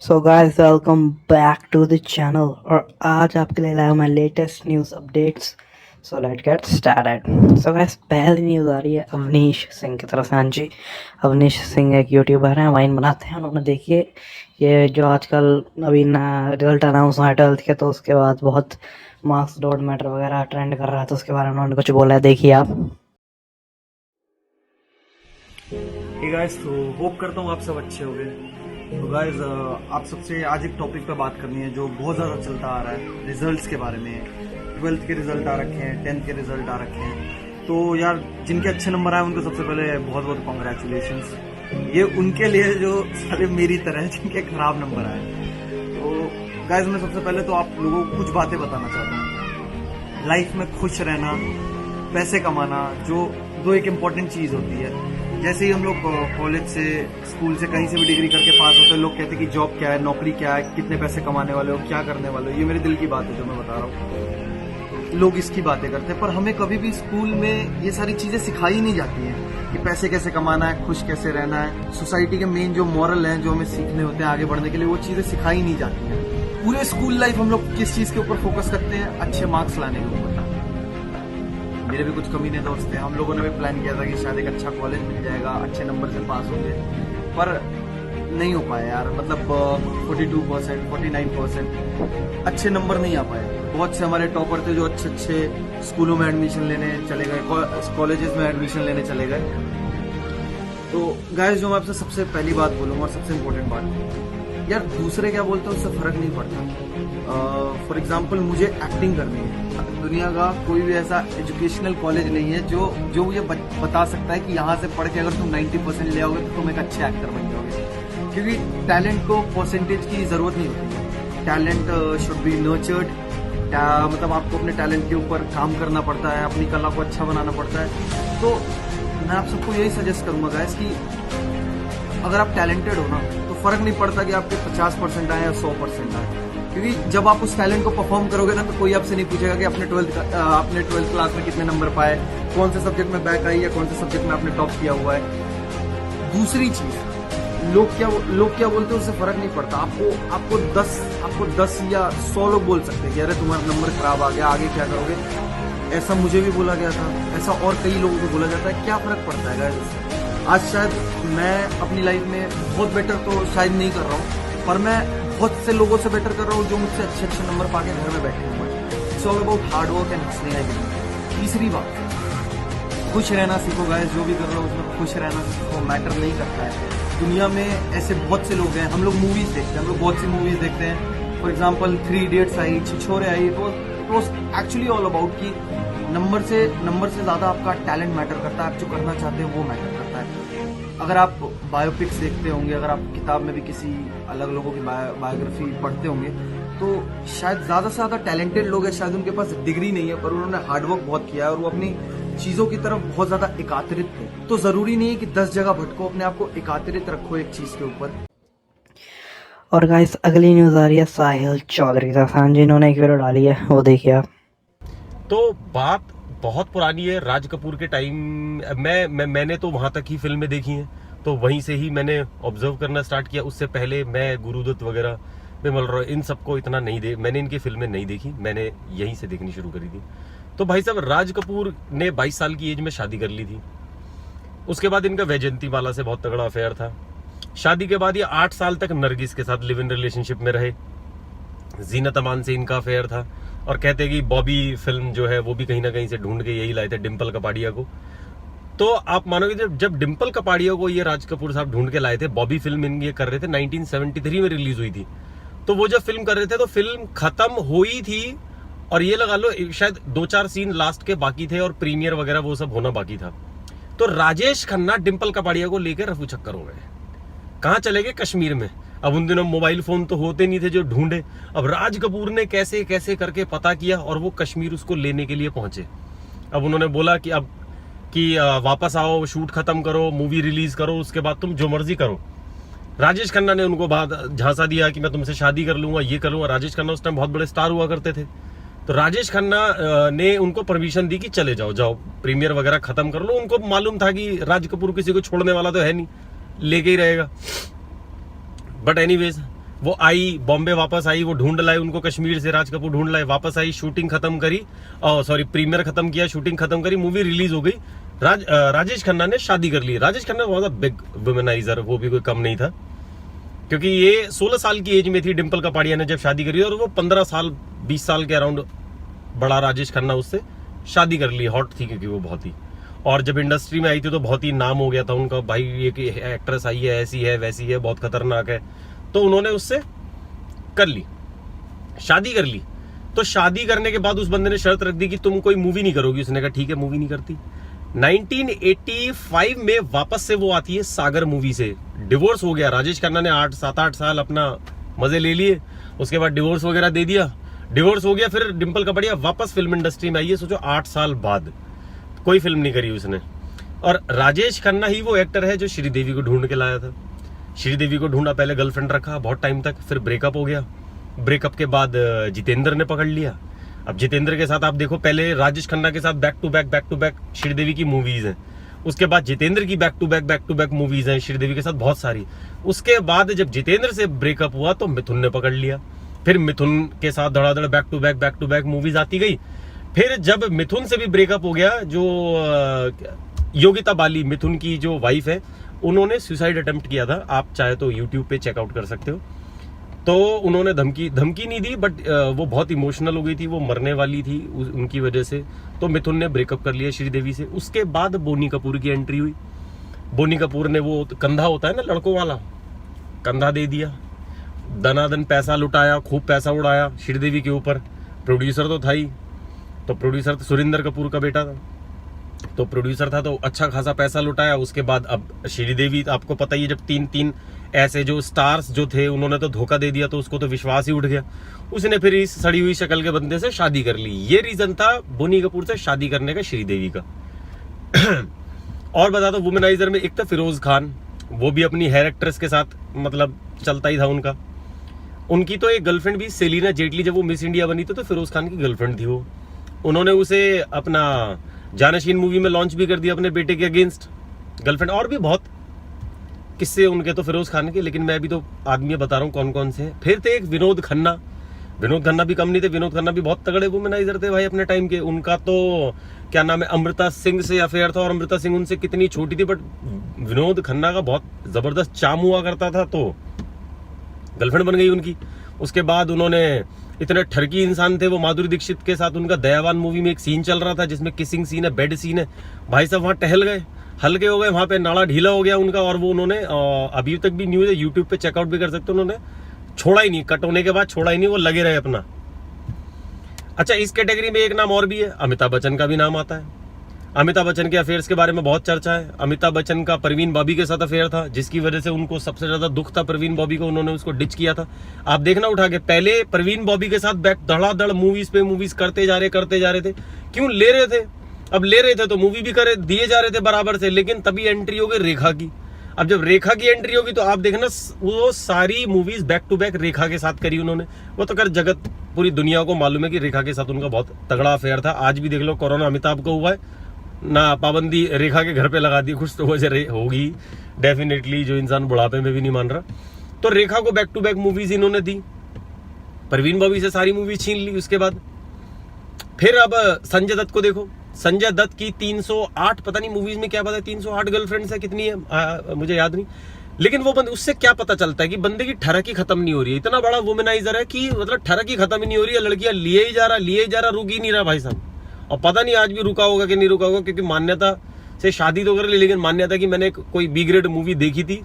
So guys welcome back to the channel और आज आपके लिए लाया मैं latest news updates. So let get started. So guys पहली न्यूज़ आ रही है अवनीश सिंह की तरफ से। हाँ जी, अवनीश सिंह एक यूट्यूबर हैं, वाइन बनाते हैं। उन्होंने देखिए ये जो आजकल अभी ना रिजल्ट अनाउंस हुआ है 12th के, तो उसके बाद बहुत मार्क्स डोंट मैटर वगैरह ट्रेंड कर रहा है, तो उसके बारे में उन्होंने कुछ बोला है, देखिए आप। हे गाइस, तो होप करता हूँ आप सब अच्छे होंगे। तो गाइस आप सबसे आज एक टॉपिक पे बात करनी है जो बहुत ज़्यादा चलता आ रहा है, रिजल्ट्स के बारे में। 12th के रिजल्ट आ रखे हैं, 10th के रिजल्ट आ रखे हैं। तो यार जिनके अच्छे नंबर आए उनको सबसे पहले बहुत बहुत कॉन्ग्रेचुलेशंस। ये उनके लिए जो सारे मेरी तरह हैं जिनके खराब नंबर आए। तो गाइस मैं सबसे पहले तो आप लोगों को कुछ बातें बताना चाहता हूँ। लाइफ में खुश रहना, पैसे कमाना, जो दो एक इम्पोर्टेंट चीज़ होती है। जैसे ही हम लोग कॉलेज से, स्कूल से, कहीं से भी डिग्री करके पास होते हैं, लोग कहते हैं कि जॉब क्या है, नौकरी क्या है, कितने पैसे कमाने वाले हो, क्या करने वाले हो। ये मेरे दिल की बात है जो मैं बता रहा हूँ। लोग इसकी बातें करते हैं पर हमें कभी भी स्कूल में ये सारी चीज़ें सिखाई नहीं जाती हैं कि पैसे कैसे कमाना है, खुश कैसे रहना है। सोसाइटी के मेन जो मॉरल हैं, जो हमें सीखने होते हैं आगे बढ़ने के लिए, वो चीज़ें सिखाई नहीं जाती हैं। पूरे स्कूल लाइफ हम लोग किस चीज़ के ऊपर फोकस करते हैं? अच्छे मार्क्स लाने के ऊपर। मेरे भी कुछ कमीने दोस्त थे, हम लोगों ने भी प्लान किया था कि शायद एक अच्छा कॉलेज मिल जाएगा, अच्छे नंबर से पास होंगे, पर नहीं हो पाया यार। मतलब 42%, 49% अच्छे नंबर नहीं आ पाए। बहुत से हमारे टॉपर थे जो अच्छे अच्छे स्कूलों में एडमिशन लेने चले गए, कॉलेजेस में एडमिशन लेने चले गए। तो गाइस जो मैं आपसे सबसे पहली बात बोलूँगा और सबसे इम्पोर्टेंट बात, यार दूसरे क्या बोलते हैं उससे फर्क नहीं पड़ता। फॉर एग्जाम्पल मुझे एक्टिंग करनी है। दुनिया का कोई भी ऐसा एजुकेशनल कॉलेज नहीं है जो मुझे बता सकता है कि यहाँ से पढ़ के अगर तुम 90% ले आओगे तो तुम एक अच्छे एक्टर बन जाओगे। क्योंकि टैलेंट को परसेंटेज की जरूरत नहीं होती। Talent should be nurtured. मतलब आपको अपने टैलेंट के ऊपर काम करना पड़ता है, अपनी कला को अच्छा बनाना पड़ता है। तो मैं आप सबको यही सजेस्ट करूंगा गाइस कि अगर आप टैलेंटेड हो ना तो फर्क नहीं पड़ता कि आपके 50% आए या 100% आए। क्योंकि जब आप उस टैलेंट को परफॉर्म करोगे ना तो कोई आपसे नहीं पूछेगा कि आपने 12th क्लास में कितने नंबर पाए, कौन से सब्जेक्ट में बैक आई या कौन से सब्जेक्ट में आपने टॉप किया हुआ है। दूसरी चीज, लोग क्या बोलते हैं उससे फर्क नहीं पड़ता। आपको 10 या 100 लोग बोल सकते हैं कि अरे तुम्हारा नंबर खराब आ गया, आगे क्या करोगे। ऐसा मुझे भी बोला गया था, ऐसा और कई लोगों को बोला जाता है। क्या फर्क पड़ता है गाइस? आज शायद मैं अपनी लाइफ में बहुत बेटर तो शायद नहीं कर रहा हूँ, पर मैं बहुत से लोगों से बेटर कर रहा हूँ जो मुझसे अच्छे अच्छे नंबर पाके घर में बैठे हुए हैं। It's all about hard work and हंसने का। तीसरी बात, खुश रहना सीखो गाइस। जो भी कर रहे हो उसमें खुश रहना सीखो, मैटर नहीं करता है। दुनिया में ऐसे बहुत से लोग हैं, हम लोग मूवीज देखते हैं, हम लोग बहुत सी मूवीज देखते हैं। फॉर एग्जाम्पल 3 इडियट्स आई, छिछोरे आई, तो एक्चुअली ऑल अबाउट कि नंबर से ज्यादा आपका टैलेंट मैटर करता है। आप जो करना चाहते हैं वो मैटर करता है। अगर आप बायोपिक्स देखते होंगे, अगर आप किताब में भी किसी अलग लोगों की बायोग्राफी पढ़ते होंगे, तो शायद ज्यादा से ज्यादा टैलेंटेड लोग हैं, शायद उनके पास डिग्री नहीं है पर उन्होंने हार्डवर्क बहुत किया है और वो अपनी चीजों की तरफ बहुत ज्यादा एकात्रित थे। तो जरूरी नहीं है कि 10 जगह भटको, अपने आप को एकात्रित रखो एक चीज के ऊपर। और गाइस अगली न्यूज़ आ रही है साहिल चौधरी की तरफ से। हाँ जी, इन्होंने एक वीडियो डाली है, वो देखिए आप। तो बात बहुत पुरानी है, राज कपूर के टाइम। मैंने तो वहां तक ही फिल्में देखी हैं, तो वहीं से ही मैंने ऑब्जर्व करना स्टार्ट किया। उससे पहले मैं गुरुदत्त वगैरह, विमल रॉय, इन सबको इतना नहीं मैंने इनकी फिल्में नहीं देखी, मैंने यहीं से देखनी शुरू करी थी। तो भाई साहब, राज कपूर ने 22 साल की एज में शादी कर ली थी। उसके बाद इनका वैजयंतीमाला से बहुत तगड़ा अफेयर था। शादी के बाद ये 8 साल तक नरगिस के साथ लिव इन रिलेशनशिप में रहे। जीनत अमान से इनका अफेयर था। और कहते हैं कि बॉबी फिल्म जो है वो भी कहीं ना कहीं से ढूंढ के यही लाए थे, डिम्पल कपाड़िया को। तो आप मानोगे जब डिम्पल कपाड़िया को ये राज कपूर साहब ढूंढ के लाए थे, बॉबी फिल्म ये कर रहे थे, 1973 में रिलीज हुई थी। तो वो जब फिल्म कर रहे थे तो फिल्म खत्म हुई थी और ये लगा लो शायद 2-4 सीन लास्ट के बाकी थे और प्रीमियर वगैरह वो सब होना बाकी था। तो राजेश खन्ना डिम्पल कपाड़िया को लेकर रफू चक्कर हो गए। कहाँ चले गए? कश्मीर में। अब उन दिनों मोबाइल फोन तो होते नहीं थे जो ढूंढे। अब राज कपूर ने कैसे कैसे करके पता किया और वो कश्मीर उसको लेने के लिए पहुंचे। अब उन्होंने बोला कि वापस आओ, शूट खत्म करो, मूवी रिलीज करो, उसके बाद तुम जो मर्जी करो। राजेश खन्ना ने उनको झांसा दिया कि मैं तुमसे शादी कर लूंगा, ये कर लूंगा। राजेश खन्ना उस टाइम बहुत बड़े स्टार हुआ करते थे। तो राजेश खन्ना ने उनको परमिशन दी कि चले जाओ, प्रीमियर वगैरह खत्म कर लो। उनको मालूम था कि राज कपूर किसी को छोड़ने वाला तो है नहीं, लेके ही रहेगा। बट एनीवेज, वो आई बॉम्बे, वापस आई, वो ढूंढ लाए उनको कश्मीर से, राज कपूर ढूंढ लाए, वापस आई, शूटिंग खत्म करी, सॉरी प्रीमियर खत्म किया, शूटिंग खत्म करी, मूवी रिलीज हो गई। राजेश खन्ना ने शादी कर ली। Rajesh Khanna was a big womaniser, वो भी कोई कम नहीं था, क्योंकि ये 16 साल की एज में थी डिम्पल कपाड़िया ने जब शादी करी, और वो 15 साल 20 साल के अराउंड बड़ा राजेश खन्ना उससे शादी कर ली। हॉट थी क्योंकि वो बहुत ही, और जब इंडस्ट्री में आई थी तो बहुत ही नाम हो गया था उनका, भाई ये कि एक्ट्रेस आई है, ऐसी है वैसी है, बहुत खतरनाक है, तो उन्होंने उससे कर ली, शादी कर ली। तो शादी करने के बाद उस बंदे ने शर्त रख दी कि तुम कोई मूवी नहीं करोगी। उसने कहा ठीक है, मूवी नहीं करती। 1985 में वापस से वो आती है सागर मूवी से। डिवोर्स हो गया, राजेश खन्ना ने 7-8 साल अपना मजे ले लिए, उसके बाद डिवोर्स वगैरह दे दिया, डिवोर्स हो गया। फिर डिम्पल कपाड़िया वापस फिल्म इंडस्ट्री में आई है, सोचो 8 साल बाद, कोई फिल्म नहीं करी उसने। और राजेश खन्ना ही वो एक्टर है जो श्रीदेवी को ढूंढ के लाया था। श्रीदेवी को ढूंढा, पहले गर्लफ्रेंड रखा बहुत टाइम तक, फिर ब्रेकअप हो गया, ब्रेकअप के बाद जितेंद्र ने पकड़ लिया। अब जितेंद्र के साथ आप देखो, पहले राजेश खन्ना के साथ बैक टू बैक श्रीदेवी की मूवीज हैं, उसके बाद जितेंद्र की बैक टू बैक मूवीज हैं श्रीदेवी के साथ बहुत सारी। उसके बाद जब जितेंद्र से ब्रेकअप हुआ तो मिथुन ने पकड़ लिया, फिर मिथुन के साथ धड़ाधड़ बैक टू बैक मूवीज आती गई। फिर जब मिथुन से भी ब्रेकअप हो गया, जो योगिता बाली मिथुन की जो वाइफ है, उन्होंने सुसाइड अटेम्प्ट किया था, आप चाहे तो यूट्यूब पे चेकआउट कर सकते हो। तो उन्होंने धमकी नहीं दी, बट वो बहुत इमोशनल हो गई थी, वो मरने वाली थी उनकी वजह से, तो मिथुन ने ब्रेकअप कर लिया श्रीदेवी से। उसके बाद बोनी कपूर की एंट्री हुई। बोनी कपूर ने वो कंधा होता है ना लड़कों वाला, कंधा दे दिया, दनादन पैसा लुटाया, खूब पैसा उड़ाया श्रीदेवी के ऊपर। प्रोड्यूसर तो था ही, तो प्रोड्यूसर सुरिंदर कपूर का बेटा था, तो प्रोड्यूसर था, तो अच्छा खासा पैसा लुटाया। उसके बाद अब श्रीदेवी, आपको पता ही है, जब तीन ऐसे जो स्टार्स जो थे उन्होंने तो धोखा दे दिया, तो उसको तो विश्वास ही उठ गया, उसने फिर इस सड़ी हुई शक्ल के बंदे से शादी कर ली। ये रीजन था बोनी कपूर से शादी करने का श्रीदेवी का। और बता दो, वुमेनाइजर में एक था फिरोज खान, वो भी अपनी हेयर एक्ट्रेस के साथ मतलब चलता ही था उनका। उनकी तो एक गर्लफ्रेंड भी सेलिना जेटली, जब वो मिस इंडिया बनी थी तो फिरोज खान की गर्लफ्रेंड थी वो। उन्होंने उसे अपना जानशीन मूवी में लॉन्च भी कर दिया अपने बेटे के अगेंस्ट गर्लफ्रेंड। और भी बहुत किस्से उनके तो फिरोज खान के, लेकिन मैं भी तो आदमी बता रहा हूँ कौन कौन से हैं। फिर थे एक विनोद खन्ना, विनोद खन्ना भी कम नहीं थे, विनोद खन्ना भी बहुत तगड़े वुमेनाइजर थे भाई अपने टाइम के। उनका तो क्या नाम है, अमृता सिंह से अफेयर था, और अमृता सिंह उनसे कितनी छोटी थी, बट विनोद खन्ना का बहुत जबरदस्त चाम हुआ करता था, तो गर्लफ्रेंड बन गई उनकी। उसके बाद उन्होंने, इतने ठरकी इंसान थे वो, माधुरी दीक्षित के साथ उनका दयावान मूवी में एक सीन चल रहा था जिसमें किसिंग सीन है, बेड सीन है, भाई साहब वहां टहल गए, हल्के हो गए, वहां पे नाड़ा ढीला हो गया उनका, और वो उन्होंने अभी तक भी न्यूज है, यूट्यूब पे चेकआउट भी कर सकते हो, उन्होंने छोड़ा ही नहीं, कट होने के बाद छोड़ा ही नहीं, वो लगे रहे अपना। अच्छा, इस कैटेगरी में एक नाम और भी है, अमिताभ बच्चन का भी नाम आता है। अमिताभ बच्चन के अफेयर्स के बारे में बहुत चर्चा है। अमिताभ बच्चन का परवीन बॉबी के साथ अफेयर था, जिसकी वजह से उनको सबसे ज्यादा दुख था परवीन बॉबी को, उन्होंने उसको डिच किया था। आप देखना उठा के, पहले परवीन बॉबी के साथ बैक धड़ाधड़ मूवीज पे मूवीज करते जा रहे थे। क्यों ले रहे थे? अब ले रहे थे तो मूवी भी करे दिए जा रहे थे बराबर से, लेकिन तभी एंट्री हो गई रेखा की। अब जब रेखा की एंट्री होगी तो आप देखना, वो सारी मूवीज बैक टू बैक रेखा के साथ करी उन्होंने। वो तो कर जगत पूरी दुनिया को मालूम है कि रेखा के साथ उनका बहुत तगड़ा अफेयर था। आज भी देख लो, कोरोना अमिताभ को हुआ है ना, पाबंदी रेखा के घर पे लगा दी, कुछ तो वजह होगी डेफिनेटली, जो इंसान बुढ़ापे में भी नहीं मान रहा। तो रेखा को बैक टू बैक मूवीज इन्होंने दी, परवीन बॉबी से सारी मूवी छीन ली। उसके बाद फिर अब संजय दत्त को देखो, संजय दत्त की 308 पता नहीं मूवीज में क्या पता है 308 गर्लफ्रेंड्स है, कितनी है मुझे याद नहीं, लेकिन वो बंदे, उससे क्या पता चलता है कि बंदे की ठरक ही खत्म नहीं हो रही है। इतना बड़ा वुमेनाइजर है कि मतलब ठरक ही खत्म ही नहीं हो रही है, लड़कियां लिए ही जा रहा, रुक ही नहीं रहा भाई साहब। और पता नहीं आज भी रुका होगा कि नहीं रुका होगा, क्योंकि मान्यता से शादी तो कर ली, लेकिन मान्यता की मैंने कोई बी ग्रेड मूवी देखी थी,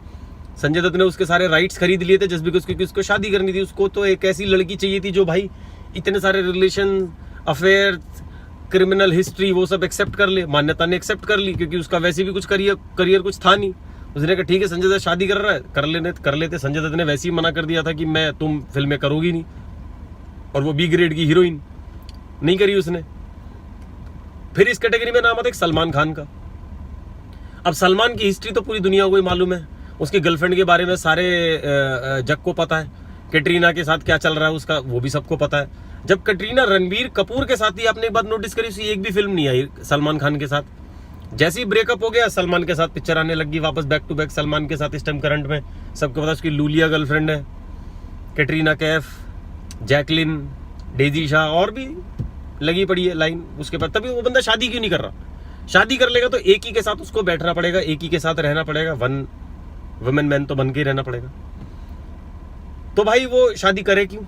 संजय दत्त ने उसके सारे राइट्स खरीद लिए थे जस्ट बिकॉज, क्योंकि उसको शादी करनी थी। उसको तो एक ऐसी लड़की चाहिए थी जो भाई इतने सारे रिलेशन, अफेयर, क्रिमिनल हिस्ट्री वो सब एक्सेप्ट कर ले। मान्यता ने एक्सेप्ट कर ली, क्योंकि उसका वैसे भी कुछ करियर कुछ था नहीं। उसने कहा ठीक है, संजय दत्त शादी कर रहा है, कर लेते। संजय दत्त ने वैसे ही मना कर दिया था कि तुम फिल्में करोगी नहीं, और वो बी ग्रेड की हीरोइन नहीं करी उसने। फिर इस कैटेगरी में नाम आता है सलमान खान का। अब सलमान की हिस्ट्री तो पूरी दुनिया को ही मालूम है, उसकी गर्लफ्रेंड के बारे में सारे जग को पता है, कैटरीना के साथ क्या चल रहा है उसका वो भी सबको पता है। जब कैटरीना रणबीर कपूर के साथ ही, आपने एक बात नोटिस करी, उसकी एक भी फिल्म नहीं आई सलमान खान के साथ। जैसे ही ब्रेकअप हो गया, सलमान के साथ पिक्चर आने लगी वापस बैक टू बैक सलमान के साथ। इस टाइम करंट में सबको पता उसकी लूलिया गर्लफ्रेंड है, कैटरीना कैफ, जैकलिन, डेजी शाह और भी लगी पड़ी है लाइन उसके बाद। तभी वो बंदा शादी क्यों नहीं कर रहा? शादी कर लेगा तो एक ही के साथ उसको बैठना पड़ेगा, एक ही के साथ रहना पड़ेगा, वन वुमेन मैन तो बन के ही रहना पड़ेगा। तो भाई वो शादी करे क्यों?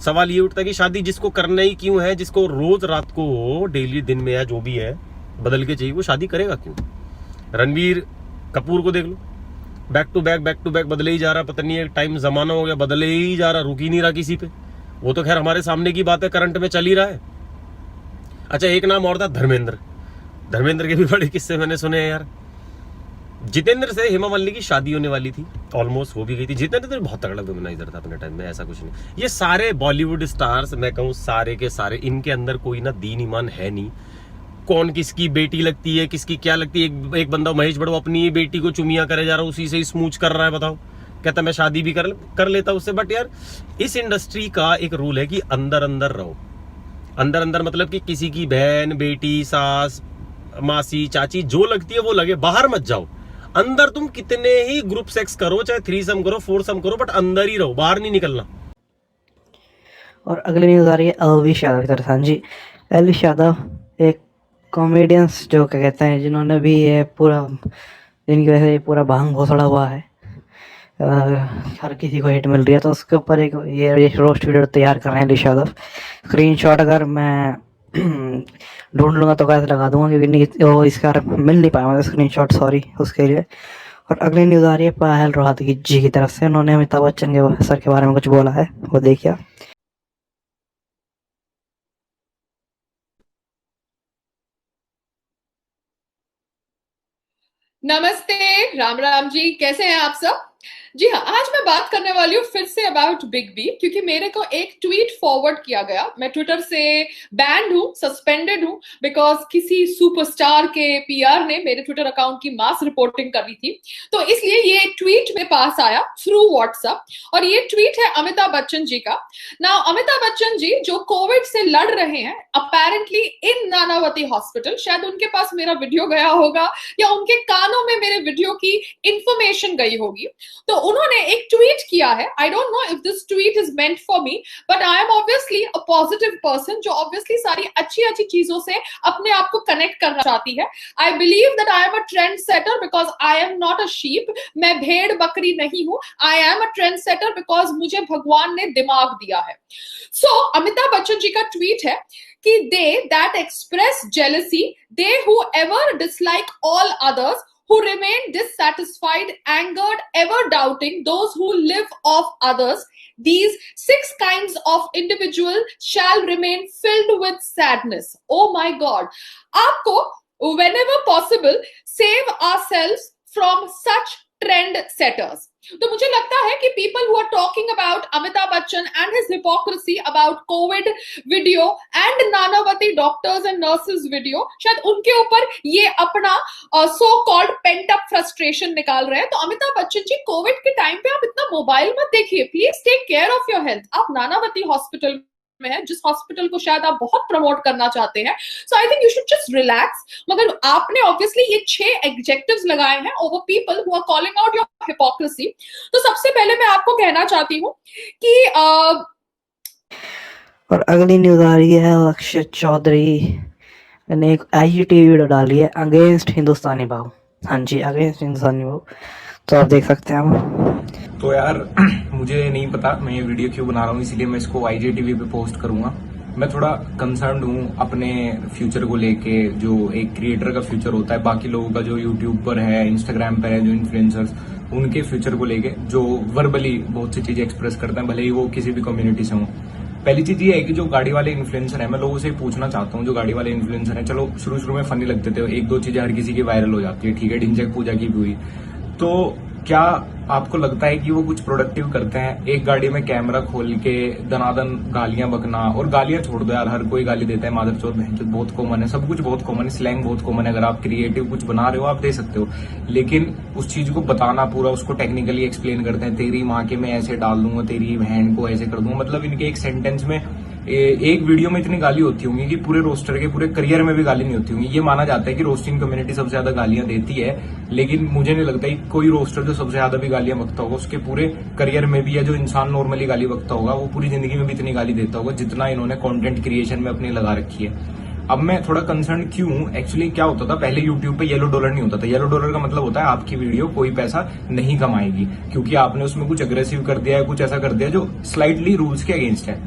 सवाल ये उठता है कि शादी जिसको करना ही क्यों है, जिसको रोज रात को डेली दिन में या जो भी है बदल के चाहिए, वो शादी करेगा क्यों? रणबीर कपूर को देख लो, बैक टू बैक बदले ही जा रहा, पता नहीं है टाइम जमाना हो गया, बदले ही जा रहा, रुक ही नहीं रहा किसी पे। वो तो खैर हमारे सामने की बात है, करंट में चल ही रहा है। अच्छा एक नाम और था धर्मेंद्र के भी बड़े किस्से मैंने सुने हैं यार। जितेंद्र से हेमा मालिनी की शादी होने वाली थी, ऑलमोस्ट हो भी गई थी। जितेंद्र तो बहुत तगड़ा वुमनाइजर था अपने टाइम में, ऐसा कुछ नहीं। ये सारे बॉलीवुड स्टार्स, मैं कहूँ सारे के सारे, इनके अंदर कोई ना दीन ईमान है नहीं। कौन किसकी बेटी लगती है, किसकी क्या लगती है। एक बंदा महेश बड़वा अपनी ही बेटी को चुमिया करे जा रहा है, उसी से ही स्मूच कर रहा है, बताओ। कहता मैं शादी भी कर लेता उससे। बट यार इस इंडस्ट्री का एक रूल है कि अंदर अंदर रहो। अंदर मतलब कि किसी की बहन, बेटी, सास, मासी, चाची जो लगती है वो लगे, बाहर मत जाओ। अंदर तुम कितने ही ग्रुप सेक्स करो, चाहे थ्रीसम करो, फोरसम करो, बट अंदर ही रहो, बाहर नहीं निकलना। और अगली न्यूज़ आ रही है अलविश यादव की तरफ से। हाँ जी, अलविश यादव एक कॉमेडियंस जो क्या कहते हैं, जिन्होंने भी ये पूरा, जिनकी वजह से ये पूरा भांग भोसड़ा हुआ है, हर किसी को हिट मिल रही है, तो उसके ऊपर एक ये रोस्ट वीडियो तैयार कर रहे हैं अलविश यादव। स्क्रीनशॉट अगर मैं ढूंढ लूँगा तो कैसे लगा दूंगा, क्योंकि वो इसका मिल नहीं पाया मुझे स्क्रीनशॉट, सॉरी उसके लिए। और अगली न्यूज़ आ रही है पायल रोहतगी जी की तरफ से। उन्होंने अमिताभ बच्चन के सर के बारे में कुछ बोला है, वो देखिए। नमस्ते, राम राम जी, कैसे हैं आप सब? जी हाँ, आज मैं बात करने वाली हूँ फिर से अबाउट बिग बी, क्योंकि मेरे को एक ट्वीट फॉरवर्ड किया गया। मैं ट्विटर से बैंड हूँ, सस्पेंडेड हूँ, बिकॉज किसी सुपरस्टार के पीआर ने मेरे ट्विटर अकाउंट की मास रिपोर्टिंग करी थी। तो इसलिए ये ट्वीट मेरे पास आया थ्रू व्हाट्सएप, और ये ट्वीट है अमिताभ बच्चन जी का। नाउ अमिताभ बच्चन जी जो कोविड से लड़ रहे हैं अपेरेंटली इन नानावती हॉस्पिटल, शायद उनके पास मेरा वीडियो गया होगा या उनके कानों में मेरे वीडियो की इंफॉर्मेशन गई होगी। तो उन्होंने एक ट्वीट किया है। I don't know if this tweet is meant for me, but I am obviously a positive person जो ऑब्वियसली सारी अच्छी अच्छी चीजों से अपने आप को कनेक्ट करना चाहती है। I believe that I am a trend setter because I am not a sheep. मैं भेड़ बकरी नहीं हूं। I am a trend setter because मुझे भगवान ने दिमाग दिया है। सो अमिताभ बच्चन जी का ट्वीट है कि they that express jealousy, they who ever dislike all others, who remain dissatisfied, angered, ever doubting, those who live off others, these 6 kinds of individual shall remain filled with sadness. Oh my God. आपको whenever possible save ourselves from such trend setters. तो मुझे लगता है कि people who are talking about Amitabh Bachchan and his hypocrisy about COVID video and Nanavati doctors and nurses video, शायद उनके ऊपर ये अपना so called pent up frustration निकाल रहे हैं। तो अमिताभ बच्चन जी, कोविड के टाइम पे आप इतना मोबाइल मत देखिए, please take care of your health. आप नानावती हॉस्पिटल में है, जिस हॉस्पिटल को शायद आप बहुत प्रमोट करना चाहते हैं। So I think you should just relax. मगर आपने ऑब्वियसली ये 6 एडजेक्टिव्स लगाए हैं over people who are calling out your hypocrisy. तो सबसे पहले मैं आपको कहना चाहती हूँ कि और अगली न्यूज़ आ रही है अक्षय चौधरी ने एक IGTV वीडियो डाली है अगेंस्ट हिंदुस्तानी भाव। हाँ जी, अगेंस्ट हिंदुस्तानी भाव, तो आप देख सकते हैं। तो यार मुझे नहीं पता मैं ये वीडियो क्यों बना रहा हूँ, इसीलिए मैं इसको IGTV पे पोस्ट करूंगा। मैं थोड़ा कंसर्न्ड हूँ अपने फ्यूचर को लेके, जो एक क्रिएटर का फ्यूचर होता है, बाकी लोगों का जो यूट्यूब पर है, इंस्टाग्राम पर है, जो इन्फ्लुएंसर्स, उनके फ्यूचर को लेके, जो वर्बली बहुत सी चीजें एक्सप्रेस करते हैं, भले ही वो किसी भी कम्युनिटी से हों। पहली चीज ये है कि जो गाड़ी वाले इन्फ्लुएंसर है, मैं लोगों से पूछना चाहता हूँ, जो गाड़ी वाले इन्फ्लुएंसर है, चलो शुरू में फनी लगते थे, 1-2 चीजें हर किसी की वायरल हो जाती है, ठीक है, ढिंचक पूजा की भी हुई, तो क्या आपको लगता है कि वो कुछ प्रोडक्टिव करते हैं? एक गाड़ी में कैमरा खोल के दनादन गालियां बकना, और गालियां छोड़ दो यार, हर कोई गाली देता है, मादरचोद बहनचोद बहुत कॉमन है, सब कुछ बहुत कॉमन है, स्लैंग बहुत कॉमन है। अगर आप क्रिएटिव कुछ बना रहे हो आप दे सकते हो, लेकिन उस चीज को बताना, पूरा उसको टेक्निकली एक्सप्लेन करते हैं, तेरी माँ के मैं ऐसे डाल दूंगा, तेरी बहन को ऐसे कर दूंगा, मतलब इनके एक सेंटेंस में एक वीडियो में इतनी गाली होती होंगी कि पूरे रोस्टर के पूरे करियर में भी गाली नहीं होती होंगी। ये माना जाता है कि रोस्टिंग कम्युनिटी सबसे ज्यादा गालियां देती है, लेकिन मुझे नहीं लगता कि कोई रोस्टर जो सबसे ज्यादा भी गालियां बकता होगा उसके पूरे करियर में भी, या जो इंसान नॉर्मली गाली बकता होगा वो पूरी जिंदगी में भी इतनी गाली देता होगा जितना इन्होंने कंटेंट क्रिएशन में अपनी लगा रखी है। अब मैं थोड़ा कंसर्न क्यों हूं, एक्चुअली क्या होता था पहले यूट्यूब पे येलो डॉलर नहीं होता था। येलो डॉलर का मतलब होता है आपकी वीडियो कोई पैसा नहीं कमाएगी क्योंकि आपने उसमें कुछ अग्रेसिव कर दिया है, कुछ ऐसा कर दिया जो स्लाइटली रूल्स के अगेंस्ट है।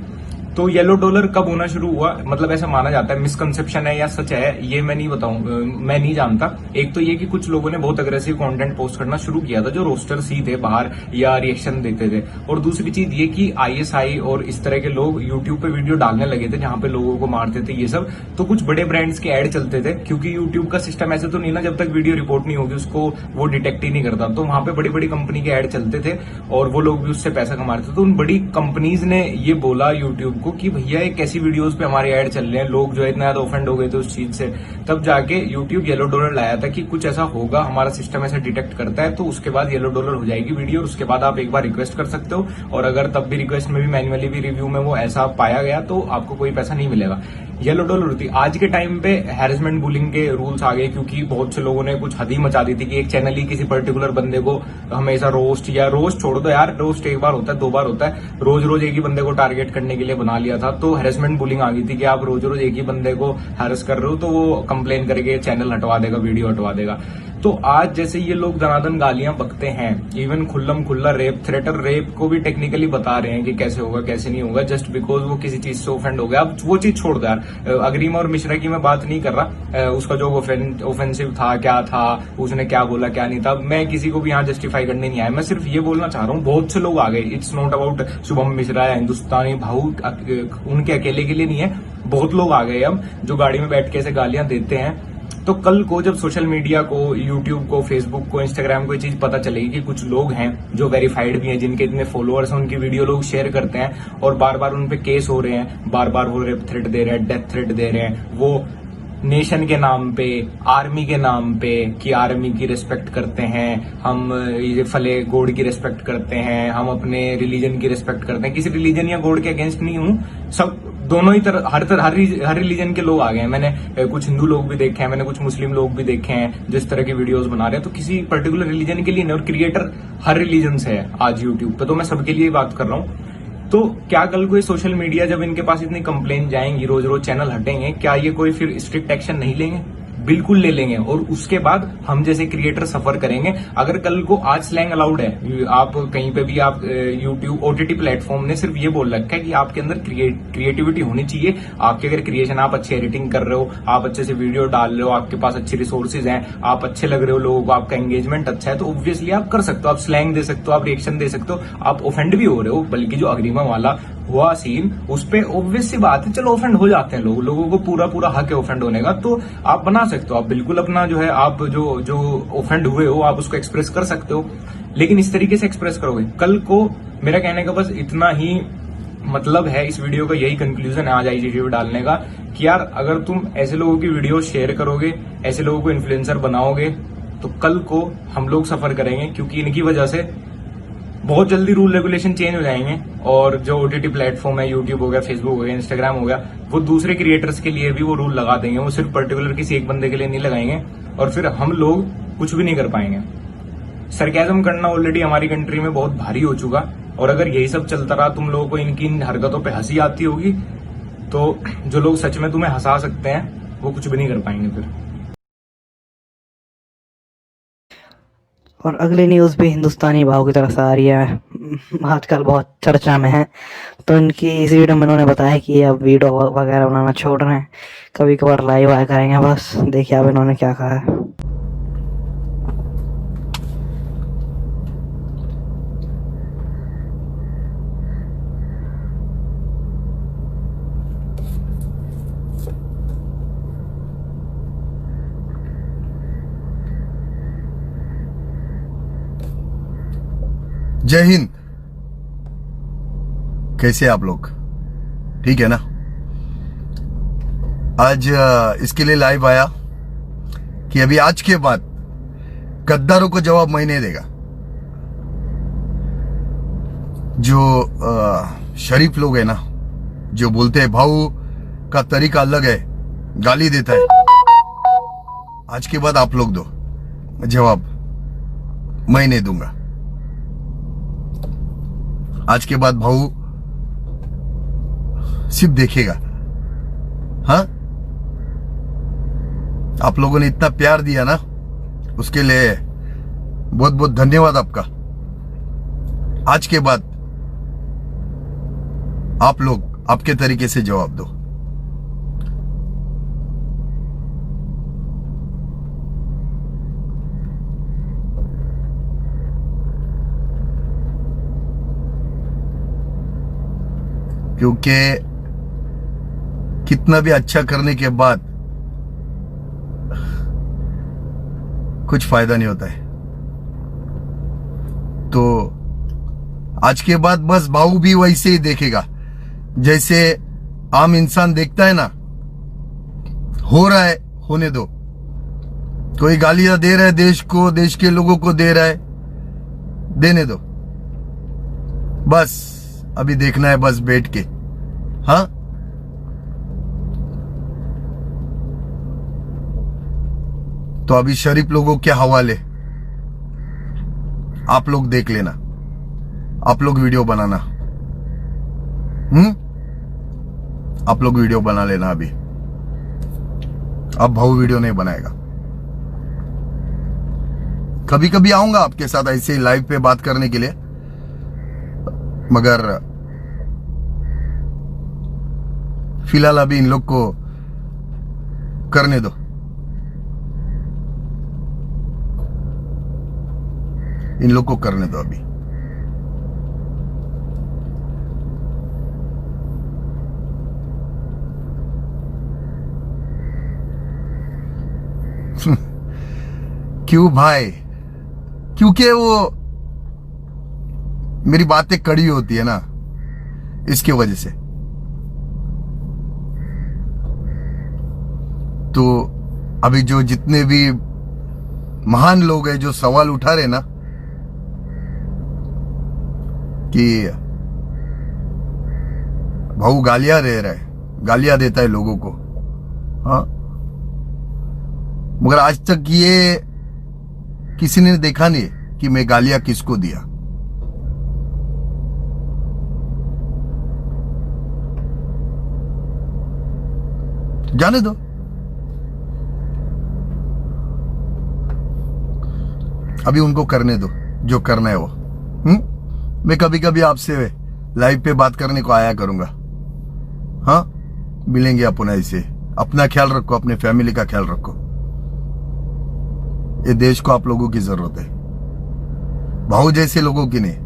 तो येलो डॉलर कब होना शुरू हुआ, मतलब ऐसा माना जाता है, मिसकंसेप्शन है या सच है ये मैं नहीं बताऊं, मैं नहीं जानता। एक तो ये कि कुछ लोगों ने बहुत अग्रेसिव कंटेंट पोस्ट करना शुरू किया था जो रोस्टर्स ही थे बाहर या रिएक्शन देते थे, और दूसरी चीज ये कि आईएसआई और इस तरह के लोग यूट्यूब पे वीडियो डालने लगे थे जहां पे लोगों को मारते थे ये सब। तो कुछ बड़े ब्रांड्स के एड चलते थे क्योंकि यूट्यूब का सिस्टम ऐसे तो नहीं ना, जब तक वीडियो रिपोर्ट नहीं होगी उसको वो डिटेक्ट ही नहीं करता। तो वहां पे बड़ी बड़ी कंपनी के एड चलते थे और वो लोग भी उससे पैसा कमाते थे। तो उन बड़ी कंपनीज ने ये बोला यूट्यूब को कि भैया एक ऐसी वीडियोस पे हमारे ऐड चल रहे हैं, लोग जो है इतना ज्यादा ऑफेंड हो गए थे उस चीज से, तब जाके यूट्यूब येलो डॉलर लाया था कि कुछ ऐसा होगा, हमारा सिस्टम ऐसा डिटेक्ट करता है तो उसके बाद येलो डॉलर हो जाएगी वीडियो, और उसके बाद आप एक बार रिक्वेस्ट कर सकते हो, और अगर तब भी रिक्वेस्ट में भी मैन्युअली भी रिव्यू में वो ऐसा पाया गया तो आपको कोई पैसा नहीं मिलेगा। येलो डॉलर होती। आज के टाइम पे हैरेसमेंट बुलिंग के रूल्स आ गए क्योंकि बहुत से लोगों ने कुछ हद ही मचा दी थी कि एक चैनल ही किसी पर्टिकुलर बंदे को हमेशा रोस्ट, या रोस्ट छोड़ दो यार, रोस्ट एक बार होता है, दो बार होता है, रोज रोज एक ही बंदे को टारगेट करने के लिए बना लिया था। तो हैरेसमेंट बुलिंग आ गई थी कि आप रोज रोज एक ही बंदे को हैरेस कर रहे हो तो वो कंप्लेन करके चैनल हटवा देगा, वीडियो हटवा देगा। तो आज जैसे ये लोग दनादन गालियां बकते हैं, इवन खुल्लम खुल्ला रेप थ्रेटर रेप को भी टेक्निकली बता रहे हैं कि कैसे होगा कैसे नहीं होगा, जस्ट बिकॉज वो किसी चीज से ऑफेंड हो गया। अब वो चीज छोड़ दो यार, अग्रिमा और मिश्रा की मैं बात नहीं कर रहा, उसका जो ऑफेंसिव था क्या था, उसने क्या बोला क्या नहीं था, मैं किसी को भी यहाँ जस्टिफाई करने नहीं आया। मैं सिर्फ ये बोलना चाह रहा हूँ बहुत से लोग आ गए, it's not about Shubham Mishra या हिंदुस्तानी भाऊ, उनके अकेले के लिए नहीं है, बहुत लोग आ गए अब जो गाड़ी में बैठ के ऐसे गालियां देते हैं। तो कल को जब सोशल मीडिया को, यूट्यूब को, फेसबुक को, इंस्टाग्राम को ये चीज पता चलेगी कि कुछ लोग हैं जो वेरीफाइड भी हैं, जिनके इतने फॉलोअर्स हैं, उनकी वीडियो लोग शेयर करते हैं और बार बार उन पे केस हो रहे हैं, बार बार वो रेप थ्रेट दे रहे हैं, डेथ थ्रेट दे रहे हैं, वो नेशन के नाम पे, आर्मी के नाम पे कि आर्मी की रिस्पेक्ट करते हैं हम, ये फले गॉड की रिस्पेक्ट करते हैं, हम अपने रिलीजन की रिस्पेक्ट करते हैं। किसी रिलीजन या गॉड के अगेंस्ट नहीं हूं, सब दोनों ही तरह हर रिलीजन के लोग आ गए हैं। मैंने कुछ हिंदू लोग भी देखे हैं, मैंने कुछ मुस्लिम लोग भी देखे हैं जिस तरह की वीडियोस बना रहे हैं, तो किसी पर्टिकुलर रिलीजन के लिए नहीं, और क्रिएटर हर रिलीजन से है आज यूट्यूब पे, तो मैं सबके लिए बात कर रहा हूँ। तो क्या कल को ये सोशल मीडिया जब इनके पास इतनी कंप्लेन जाएंगी, रोज रोज चैनल हटेंगे, क्या ये कोई फिर स्ट्रिक्ट एक्शन नहीं लेंगे? बिल्कुल ले लेंगे, और उसके बाद हम जैसे क्रिएटर सफर करेंगे। अगर कल को आज स्लैंग अलाउड है, आप कहीं पे भी, आप यूट्यूब ओटीटी प्लेटफॉर्म ने सिर्फ ये बोल रखा है कि आपके अंदर क्रिएटिविटी होनी चाहिए, आपके अगर क्रिएशन, आप अच्छी एडिटिंग कर रहे हो, आप अच्छे से वीडियो डाल रहे हो, आपके पास अच्छी रिसोर्सेज हैं, आप अच्छे लग रहे हो लोगों को, आपका एंगेजमेंट अच्छा है, तो ऑब्वियसली आप कर सकते हो, आप स्लैंग दे सकते हो, आप रिएक्शन दे सकते हो, आप ऑफेंड भी हो रहे हो। बल्कि जो अग्रिमा वाला हुआ सीन, उस पे ऑब्वियस सी बात है, चलो ऑफेंड हो जाते हैं लोग, लोगों को पूरा हक है ऑफेंड होने का, तो आप बना सकते हो, आप बिल्कुल अपना जो है, आप जो ऑफेंड हुए हो आप उसको एक्सप्रेस कर सकते हो, लेकिन इस तरीके से एक्सप्रेस करोगे। कल को मेरा कहने का बस इतना ही मतलब है, इस वीडियो का यही कंक्लूजन है आज आईजीटीवी डालने का, कि यार अगर तुम ऐसे लोगों की वीडियो शेयर करोगे, ऐसे लोगों को इन्फ्लुएंसर बनाओगे, तो कल को हम लोग सफर करेंगे, क्योंकि इनकी वजह से बहुत जल्दी रूल रेगुलेशन चेंज हो जाएंगे, और जो ओटीटी प्लेटफॉर्म है, यूट्यूब हो गया, फेसबुक हो गया, इंस्टाग्राम हो गया, वो दूसरे क्रिएटर्स के लिए भी वो रूल लगा देंगे, वो सिर्फ पर्टिकुलर किसी एक बंदे के लिए नहीं लगाएंगे, और फिर हम लोग कुछ भी नहीं कर पाएंगे। सरकाज़म करना ऑलरेडी हमारी कंट्री में बहुत भारी हो चुका, और अगर यही सब चलता रहा, तुम लोगों को इनकी इन हरकतों पे हंसी आती होगी, तो जो लोग सच में तुम्हें हंसा सकते हैं वो कुछ भी नहीं कर पाएंगे फिर। और अगली न्यूज़ भी हिंदुस्तानी भाव की तरफ से आ रही है, आजकल बहुत चर्चा में है। तो इनकी इस वीडियो में उन्होंने बताया कि अब वीडियो वगैरह बनाना छोड़ रहे हैं, कभी कभार लाइव आया करेंगे, बस देखिए अब इन्होंने क्या कहा है। जय हिंद। कैसे आप लोग? ठीक है ना? आज इसके लिए लाइव आया कि अभी आज के बाद गद्दारों को जवाब मैं नहीं देगा। जो शरीफ लोग है ना, जो बोलते हैं भाऊ का तरीका अलग है, गाली देता है। आज के बाद आप लोग दो जवाब, मैं नहीं दूंगा। आज के बाद भाऊ सिर्फ देखेगा। हाँ, आप लोगों ने इतना प्यार दिया ना, उसके लिए बहुत बहुत धन्यवाद आपका। आज के बाद आप लोग आपके तरीके से जवाब दो। क्योंकि कितना भी अच्छा करने के बाद कुछ फायदा नहीं होता है। तो आज के बाद बस भाऊ भी वैसे ही देखेगा जैसे आम इंसान देखता है ना। हो रहा है, होने दो। कोई गालियां दे रहा है देश को, देश के लोगों को दे रहा है, देने दो। बस अभी देखना है बस बैठ के। हाँ, तो अभी शरीफ लोगों के हवाले आप लोग देख लेना, आप लोग वीडियो बनाना। आप लोग वीडियो बना लेना। अभी अब भाऊ वीडियो नहीं बनाएगा। कभी कभी आऊंगा आपके साथ ऐसे ही लाइव पे बात करने के लिए, मगर फिलहाल अभी इन लोग को करने दो। इन लोग को करने दो अभी। क्यों भाई? क्योंकि वो मेरी बातें कड़ी होती है ना, इसकी वजह से। तो अभी जो जितने भी महान लोग हैं जो सवाल उठा रहे ना कि भाऊ गालियां दे रहा है, गालियां देता है लोगों को, हाँ, मगर आज तक ये किसी ने देखा नहीं कि मैं गालियां किसको दिया। जाने दो। अभी उनको करने दो जो करना है वो। मैं कभी कभी आपसे लाइव पे बात करने को आया करूंगा। हाँ, मिलेंगे अपन ऐसे। अपना ख्याल रखो, अपने फैमिली का ख्याल रखो। ये देश को आप लोगों की जरूरत है, भाऊ जैसे लोगों की नहीं,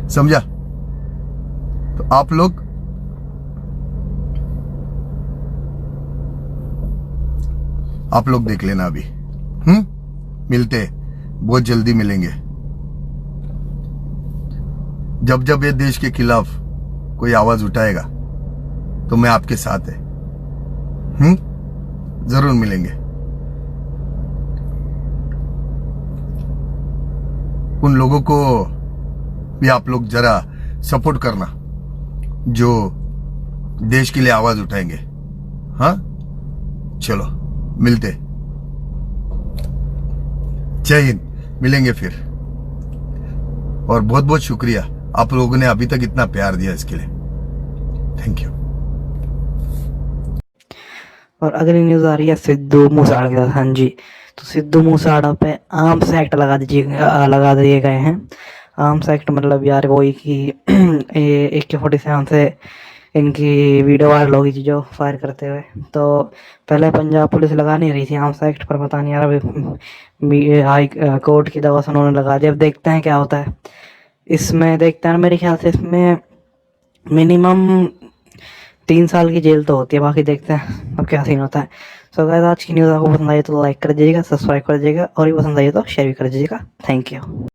समझा? तो आप लोग देख लेना अभी। मिलते, बहुत जल्दी मिलेंगे। जब जब ये देश के खिलाफ कोई आवाज उठाएगा तो मैं आपके साथ है। जरूर मिलेंगे। उन लोगों को भी आप लोग जरा सपोर्ट करना जो देश के लिए आवाज उठाएंगे। हाँ, चलो मिलते। जय हिंद। मिलेंगे फिर। और बहुत बहुत शुक्रिया आप लोगों ने अभी तक इतना प्यार दिया इसके लिए। Thank you. और अगली न्यूज आ रही है सिद्धू मूसेवाला के साथ। हाँ जी, तो सिद्धू मूसेवाला पे आर्म्स एक्ट लगा दिए गए हैं। आर्म्स एक्ट मतलब यार वही कि AK-47 से इनकी वीडियो वायरल होगी थी जो फायर करते हुए। तो पहले पंजाब पुलिस लगा नहीं रही थी आर्म्स एक्ट, पर पता नहीं यार अभी हाई कोर्ट की दवा से उन्होंने लगा दिया। अब देखते हैं क्या होता है इसमें। देखते हैं, मेरे ख्याल से इसमें मिनिमम 3 साल की जेल तो होती है। बाकी देखते हैं अब क्या सीन होता है। सो गाइस, आज की न्यूज़ आपको पसंद आई तो लाइक कर दीजिएगा, सब्सक्राइब कर दीजिएगा, और भी पसंद आई तो शेयर भी कर दीजिएगा। Thank you.